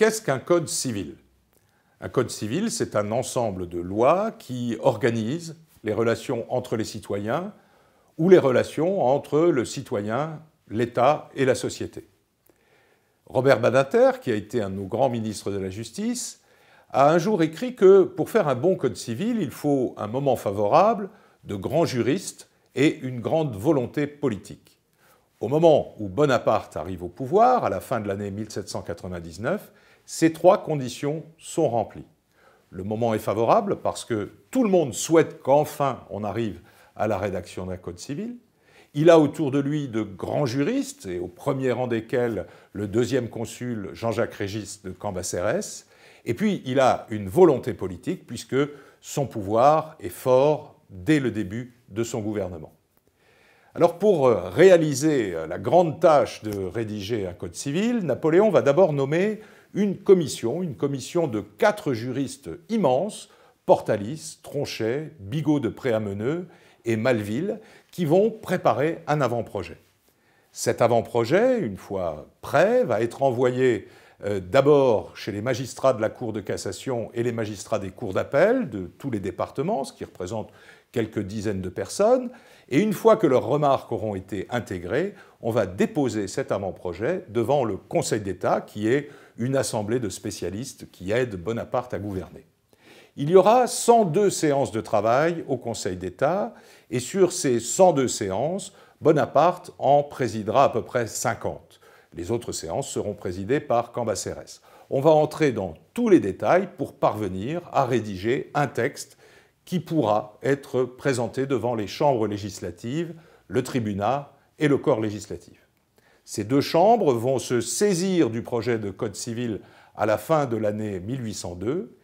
qu'est-ce qu'un code civil? Un code civil, c'est un ensemble de lois qui organisent les relations entre les citoyens ou les relations entre le citoyen, l'État et la société. Robert Badinter, qui a été un de nos grands ministres de la Justice, a un jour écrit que pour faire un bon code civil, il faut un moment favorable, de grands juristes et une grande volonté politique. Au moment où Bonaparte arrive au pouvoir, à la fin de l'année 1799, ces trois conditions sont remplies. Le moment est favorable parce que tout le monde souhaite qu'enfin on arrive à la rédaction d'un code civil. Il a autour de lui de grands juristes, et au premier rang desquels le deuxième consul Jean-Jacques Régis de Cambacérès. Et puis il a une volonté politique puisque son pouvoir est fort dès le début de son gouvernement. Alors pour réaliser la grande tâche de rédiger un code civil, Napoléon va d'abord nommer une commission de 4 juristes immenses, Portalis, Tronchet, Bigot de Préameneu et Maleville, qui vont préparer un avant-projet. Cet avant-projet, une fois prêt, va être envoyé d'abord chez les magistrats de la Cour de cassation et les magistrats des cours d'appel de tous les départements, ce qui représente quelques dizaines de personnes, et une fois que leurs remarques auront été intégrées, on va déposer cet avant-projet devant le Conseil d'État, qui est une assemblée de spécialistes qui aident Bonaparte à gouverner. Il y aura 102 séances de travail au Conseil d'État, et sur ces 102 séances, Bonaparte en présidera à peu près 50. Les autres séances seront présidées par Cambacérès. On va entrer dans tous les détails pour parvenir à rédiger un texte qui pourra être présenté devant les chambres législatives, le tribunat et le corps législatif. Ces deux chambres vont se saisir du projet de code civil à la fin de l'année 1802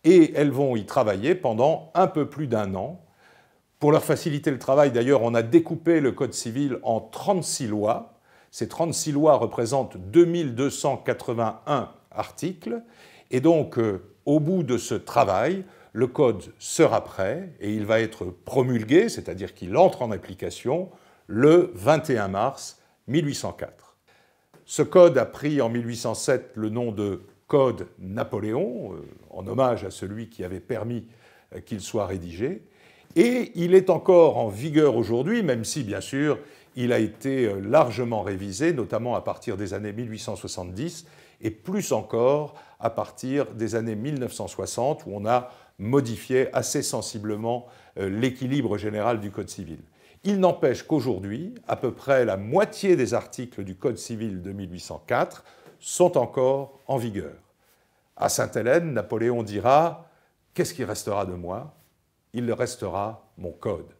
et elles vont y travailler pendant un peu plus d'un an. Pour leur faciliter le travail, d'ailleurs, on a découpé le code civil en 36 lois. Ces 36 lois représentent 2281 articles. Et donc, au bout de ce travail, le code sera prêt et il va être promulgué, c'est-à-dire qu'il entre en application, le 21 mars 1804. Ce code a pris en 1807 le nom de Code Napoléon, en hommage à celui qui avait permis qu'il soit rédigé. Et il est encore en vigueur aujourd'hui, même si, bien sûr, il a été largement révisé, notamment à partir des années 1870, et plus encore à partir des années 1960, où on a modifié assez sensiblement l'équilibre général du Code civil. Il n'empêche qu'aujourd'hui, à peu près la moitié des articles du Code civil de 1804 sont encore en vigueur. À Sainte-Hélène, Napoléon dira « Qu'est-ce qui restera de moi ? Il restera mon code ».